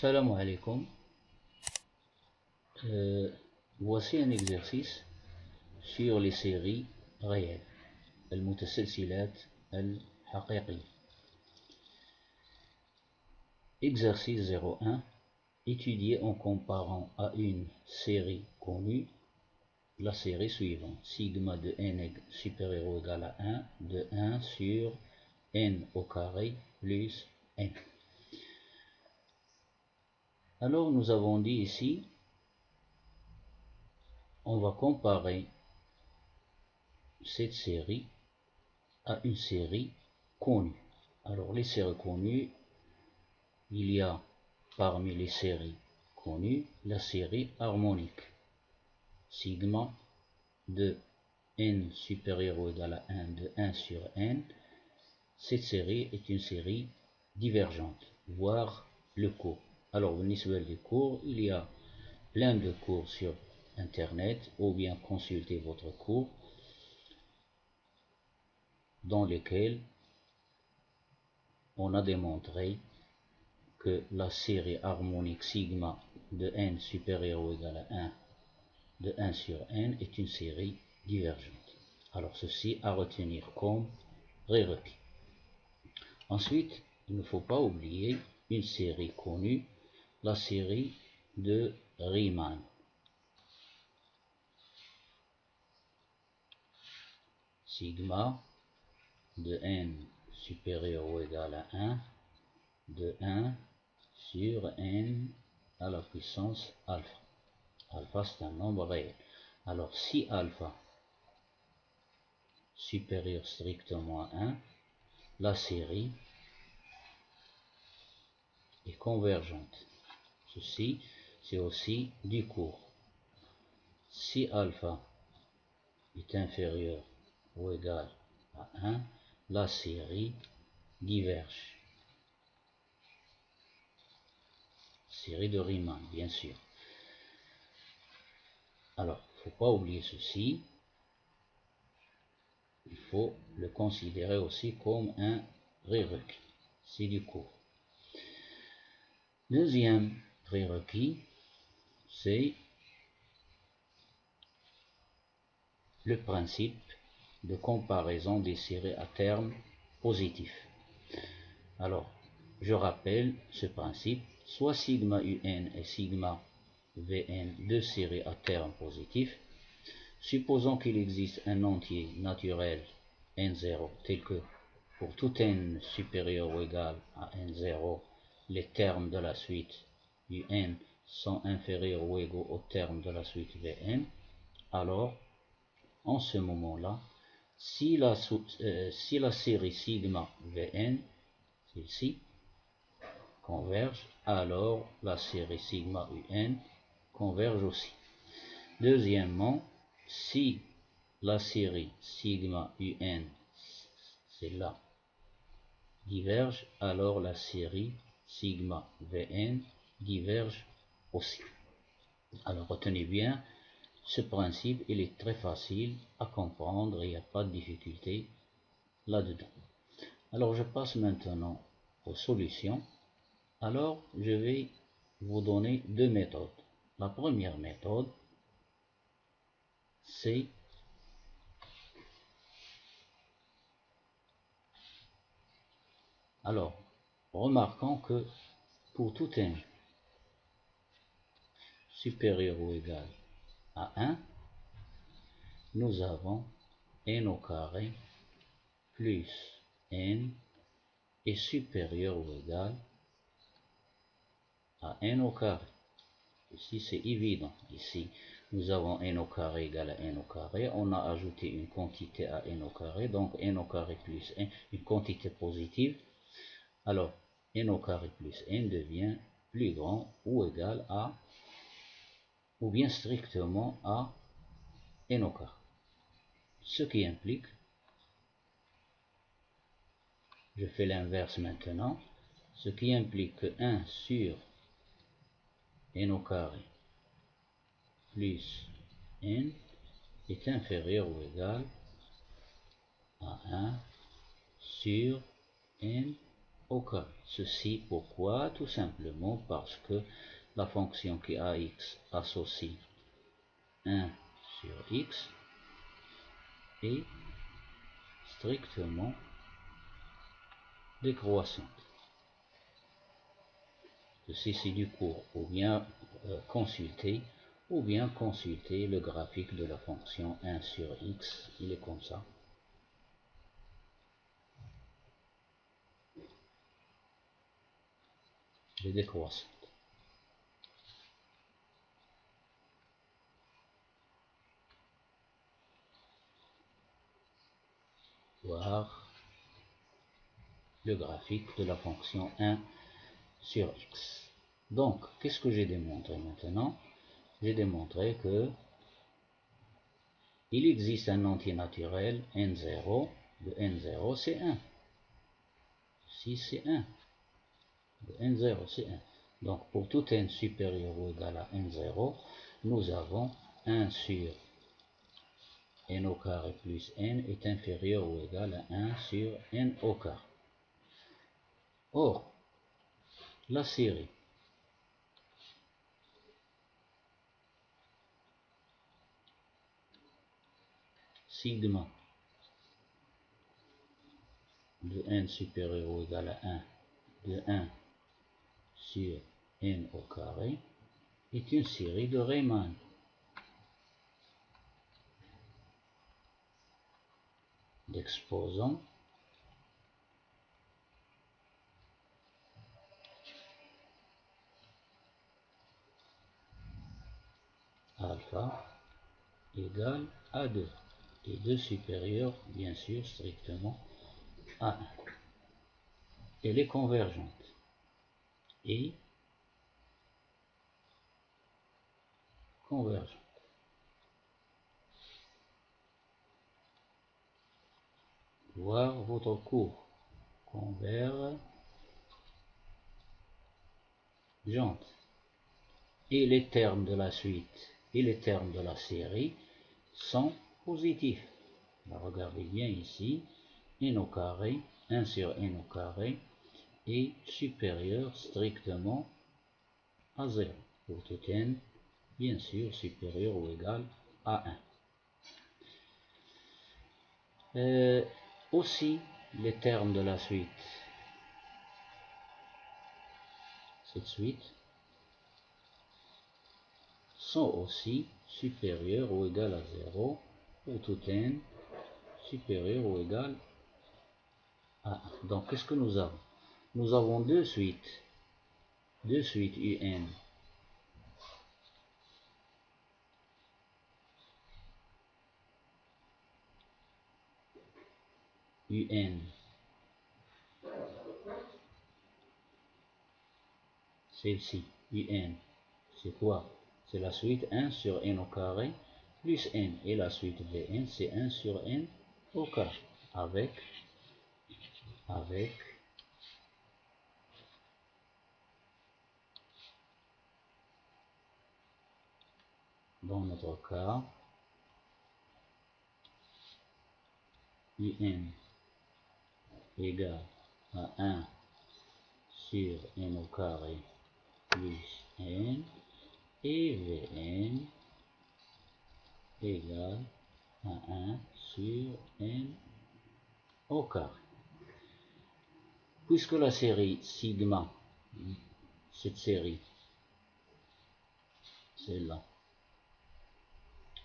Salam alaikum. Voici un exercice sur les séries réelles, المتسلسلات الحقيقية. Exercice 01. Étudier en comparant à une série connue la série suivante. Sigma de n supérieur ou égal à 1 de 1 sur n au carré plus n. Alors nous avons dit ici, on va comparer cette série à une série connue. Alors les séries connues, il y a parmi les séries connues la série harmonique. Sigma de n supérieur ou égal à 1 de 1 sur n. Cette série est une série divergente, voire le cours. Alors au niveau des cours, il y a plein de cours sur internet, ou bien consultez votre cours dans lesquels on a démontré que la série harmonique sigma de n supérieur ou égal à 1 de 1 sur n est une série divergente. Alors ceci à retenir comme prérequis. Ensuite, il ne faut pas oublier une série connue, la série de Riemann. Sigma de n supérieur ou égal à 1 de 1 sur n à la puissance alpha. Alpha, c'est un nombre réel. Alors, si alpha supérieur strictement à 1, la série est convergente. Ceci, c'est aussi du cours. Si alpha est inférieur ou égal à 1, la série diverge. Série de Riemann, bien sûr. Alors, il ne faut pas oublier ceci. Il faut le considérer aussi comme un prérequis. C'est du cours. Deuxième prérequis, c'est le principe de comparaison des séries à terme positif. Alors, je rappelle ce principe, soit sigma un et sigma vn, deux séries à terme positif. Supposons qu'il existe un entier naturel n0 tel que pour tout n supérieur ou égal à n0, les termes de la suite un sont inférieurs ou égaux aux termes de la suite vn, alors en ce moment-là, si la série sigma vn, celle-ci, converge, alors la série sigma un converge aussi. Deuxièmement, si la série sigma un, celle-là, diverge, alors la série sigma vn diverge aussi. Alors retenez bien, ce principe, il est très facile à comprendre, il n'y a pas de difficulté là-dedans. Alors je passe maintenant aux solutions. Alors je vais vous donner deux méthodes. La première méthode, c'est alors remarquons que pour tout n supérieur ou égal à 1, nous avons n au carré plus n est supérieur ou égal à n au carré. Ici c'est évident. Ici nous avons n au carré égal à n au carré. On a ajouté une quantité à n au carré. Donc n au carré plus n, une quantité positive. Alors n au carré plus n devient plus grand ou égal à, ou bien strictement à n au carré. Ce qui implique, je fais l'inverse maintenant, ce qui implique que 1 sur n au carré plus n est inférieur ou égal à 1 sur n au carré. Ceci pourquoi? Tout simplement parce que la fonction qui ax associe 1 sur x est strictement décroissante. Ceci c'est du cours, ou bien consulter le graphique de la fonction 1 sur x, il est comme ça. Elle est décroissante. Voir le graphique de la fonction 1 sur x. Donc, qu'est-ce que j'ai démontré maintenant? J'ai démontré que il existe un entier naturel n0, de n0 c'est 1. Si c'est 1, de n0 c'est 1. Donc pour tout n supérieur ou égal à n0, nous avons 1 sur n au carré plus n est inférieur ou égal à 1 sur n au carré. Or, la série sigma de n supérieur ou égal à 1 de 1 sur n au carré est une série de Riemann. D'exposants alpha égale à 2 et 2 supérieur bien sûr strictement à 1. Elle est convergente et convergente. Voir votre cours. Convergente. Et les termes de la suite et les termes de la série sont positifs. Alors, regardez bien ici, n au carré, 1 sur n au carré est supérieur strictement à 0. Pour tout n, bien sûr, supérieur ou égal à 1. Aussi, les termes de la suite. Cette suite sont aussi supérieurs ou égal à 0 pour tout n supérieur ou égal à 1. Donc, qu'est-ce que nous avons? Nous avons deux suites un. Un, celle-ci, un, c'est quoi? C'est la suite 1 sur n au carré plus n. Et la suite Vn, c'est 1 sur n au carré. Avec dans notre cas, un égale à 1 sur n au carré plus n et Vn égale à 1 sur n au carré. Puisque la série sigma, cette série, celle-là,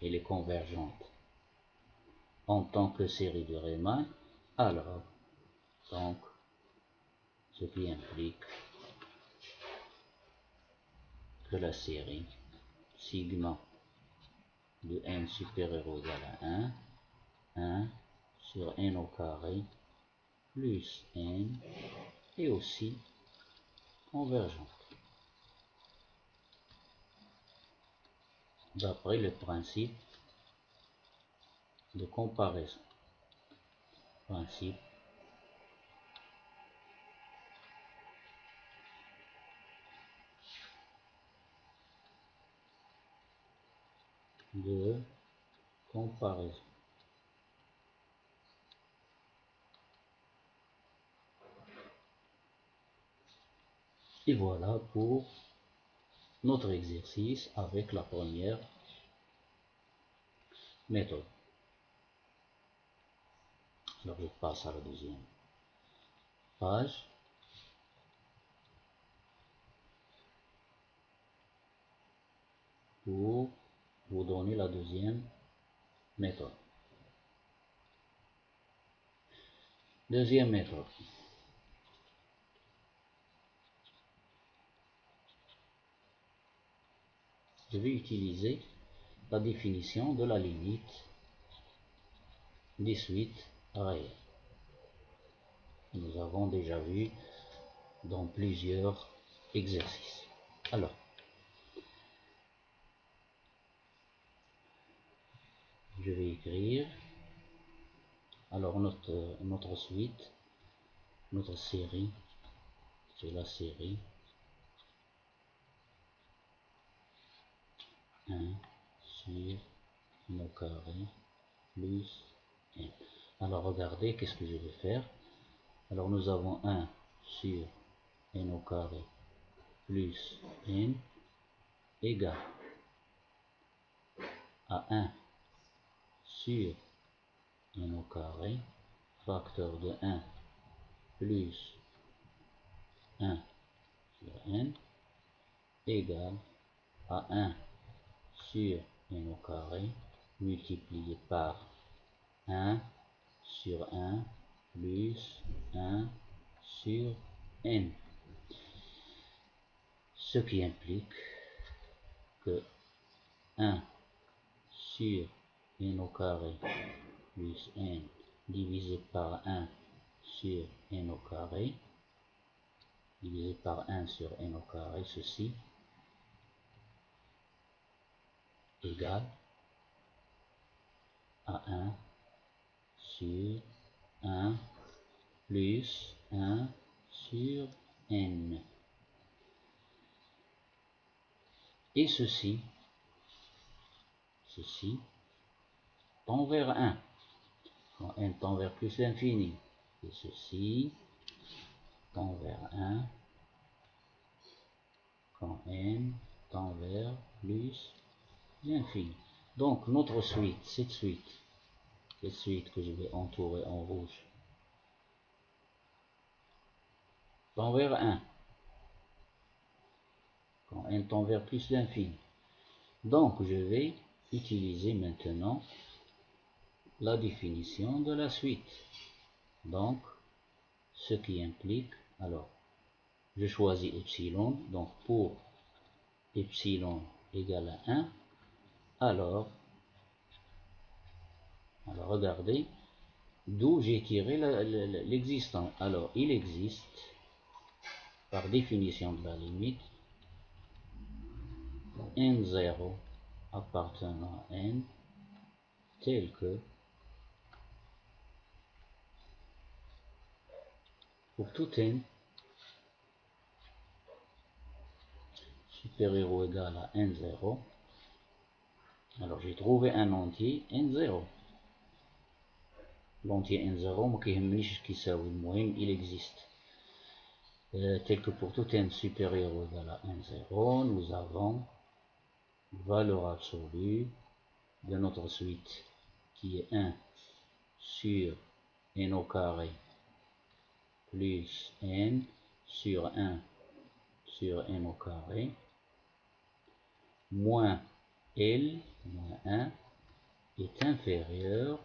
elle est convergente en tant que série de Riemann, alors, donc, ce qui implique que la série sigma de n supérieur ou égal à 1 sur n au carré plus n est aussi convergente. D'après le principe de comparaison. Principe de comparaison. Et voilà pour notre exercice avec la première méthode. Alors je passe à la deuxième page. Pour vous donner la deuxième méthode. Deuxième méthode. Je vais utiliser la définition de la limite des suites réelles. Nous avons déjà vu dans plusieurs exercices. Alors, je vais écrire alors notre suite, notre série, c'est la série 1 sur n au carré plus n. Alors regardez, qu'est-ce que je vais faire? Alors nous avons 1 sur n au carré plus n égale à 1 sur n au carré, facteur de 1 plus 1 sur n égale à 1 sur n au carré multiplié par 1 sur 1 plus 1 sur n. Ce qui implique que 1 sur n au carré plus n divisé par 1 sur n au carré divisé par 1 sur n au carré, ceci égale à 1 sur 1 plus 1 sur n. Et ceci tend vers 1. Quand n tend vers plus l'infini. Et ceci tend vers 1 quand n tend vers plus l'infini. Donc notre suite, cette suite que je vais entourer en rouge, tend vers 1 quand n tend vers plus l'infini. Donc je vais utiliser maintenant la définition de la suite. Donc ce qui implique, alors je choisis epsilon, donc pour epsilon égale à 1, alors regardez d'où j'ai tiré l'existence. Alors il existe, par définition de la limite, n0 appartenant à n tel que pour tout n supérieur ou égal à n0, alors j'ai trouvé un entier n0. L'entier n0 ما كيهمنيش كيساوي، المهم il existe. Tel que pour tout n supérieur ou égal à n0, nous avons valeur absolue de notre suite qui est 1 sur n au carré plus n sur 1 sur n au carré moins L moins 1 est inférieur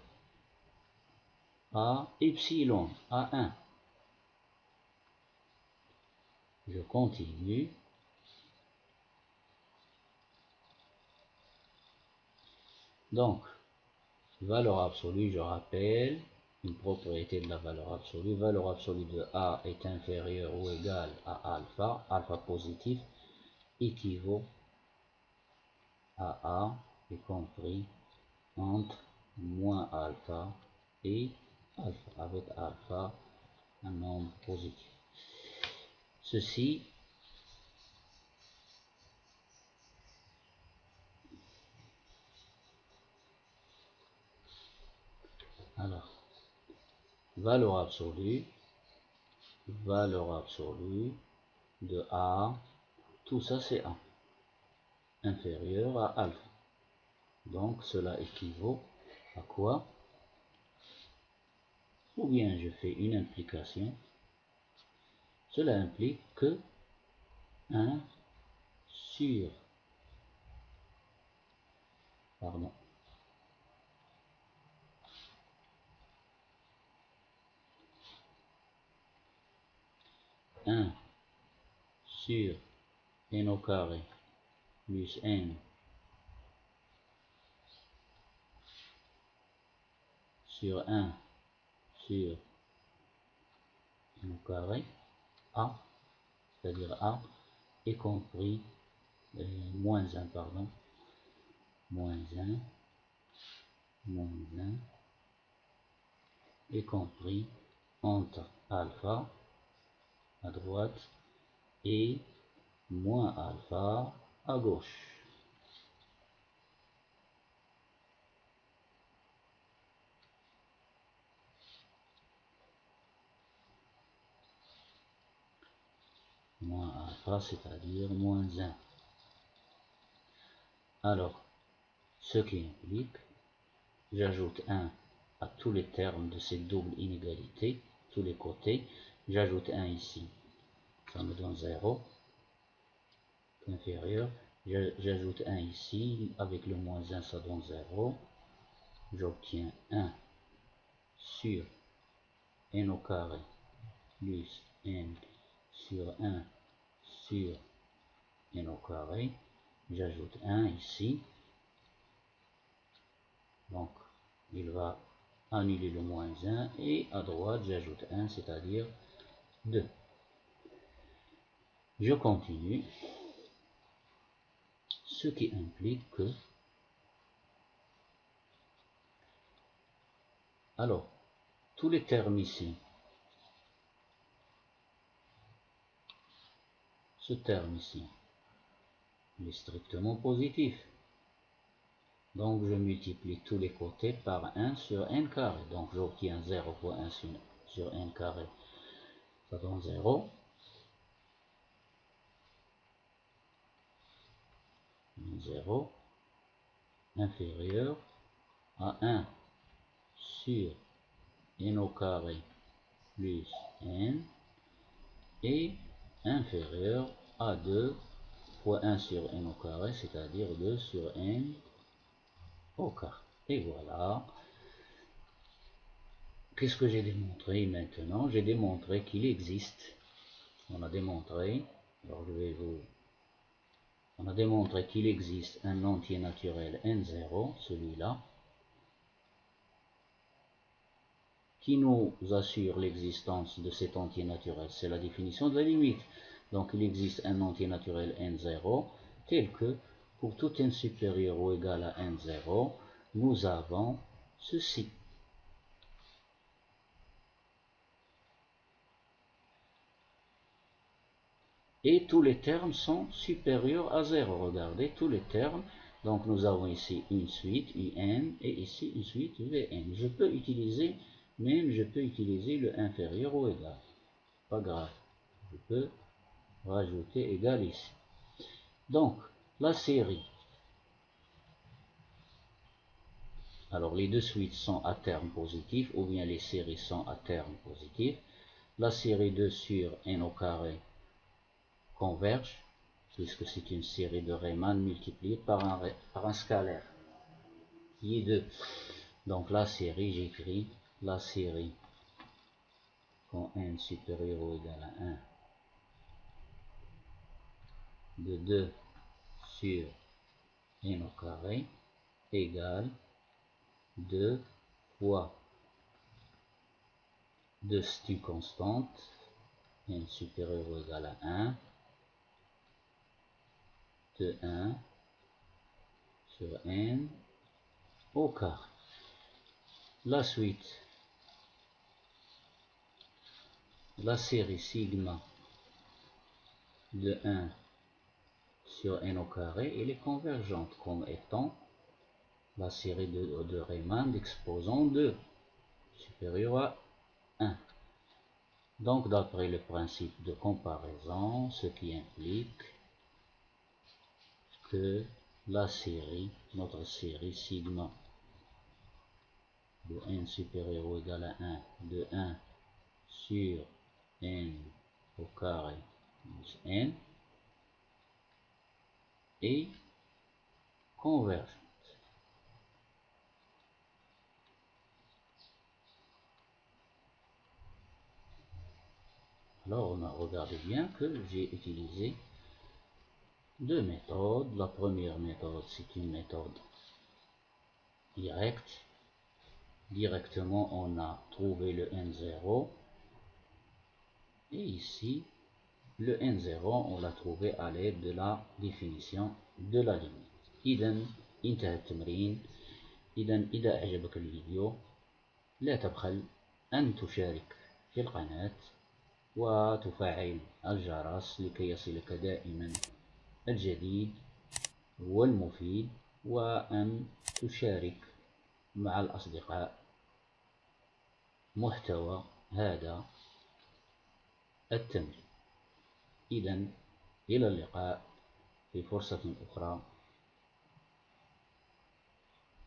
à epsilon, à 1. Je continue. Donc, valeur absolue, je rappelle, une propriété de la valeur absolue. Valeur absolue de A est inférieure ou égale à alpha, alpha positif, équivaut à A est compris entre moins alpha et alpha, avec alpha un nombre positif. Ceci alors valeur absolue de A, tout ça c'est A, inférieur à alpha. Donc cela équivaut à quoi? Ou bien je fais une implication. Cela implique que 1 sur, pardon, 1 sur n au carré plus n sur 1 sur n au carré, A, c'est-à-dire A, y compris moins 1, pardon, moins 1, y compris entre alpha à droite et moins alpha à gauche. Moins alpha, c'est-à-dire moins 1. Alors, ce qui implique, j'ajoute 1 à tous les termes de cette double inégalité, tous les côtés, j'ajoute 1 ici, ça me donne 0, inférieur, j'ajoute 1 ici, avec le moins 1 ça donne 0, j'obtiens 1 sur n au carré plus n sur 1 sur n au carré, j'ajoute 1 ici, donc il va annuler le moins 1 et à droite j'ajoute 1, c'est-à-dire 2. Je continue, ce qui implique que, alors, tous les termes ici, ce terme ici, il est strictement positif. Donc je multiplie tous les côtés par 1 sur n carré. Donc j'obtiens 0 fois 1 sur n carré, ça donne 0. 0 inférieur à 1 sur n au carré plus n et inférieur à 2 fois 1 sur n au carré, c'est-à-dire 2 sur n au carré. Et voilà. Qu'est-ce que j'ai démontré maintenant? J'ai démontré qu'il existe, on a démontré, alors je vais vous... On a démontré qu'il existe un entier naturel n0, celui-là, qui nous assure l'existence de cet entier naturel. C'est la définition de la limite. Donc il existe un entier naturel n0 tel que pour tout n supérieur ou égal à n0, nous avons ceci. Et tous les termes sont supérieurs à 0. Regardez, tous les termes. Donc nous avons ici une suite, un, et ici une suite, vn. Je peux utiliser le inférieur ou égal. Pas grave. Je peux rajouter égal ici. Donc, la série. Alors, les deux suites sont à terme positif, ou bien les séries sont à terme positif. La série 2 sur n au carré converge, puisque c'est une série de Riemann multipliée par un scalaire, qui est 2. Donc la série, j'écris la série quand n supérieur ou égal à 1 de 2 sur n au carré égale 2 fois 2, c'est une constante, n supérieur ou égal à 1, de 1 sur n au carré. La suite, la série sigma de 1 sur n au carré, elle est convergente comme étant la série de Riemann d'exposant 2 supérieur à 1. Donc, d'après le principe de comparaison, ce qui implique que la série, notre série sigma de n supérieur ou égal à 1 de 1 sur n au carré plus n est convergente. Alors, on a regardé bien que j'ai utilisé deux méthodes. La première méthode, c'est une méthode directe. Directement, on a trouvé le n0. Et ici, le n0, on l'a trouvé à l'aide de la définition de la limite. إذا انتهى التمرين. إذا أعجبك الفيديو لا تبخل أن تشارك في القناة وتفعل الجرس لكي يصلك دائما الجديد والمفيد، وأن تشارك مع الأصدقاء محتوى هذا التمرين. إذا إلى اللقاء في فرصة أخرى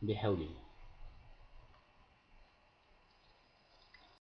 بحول الله.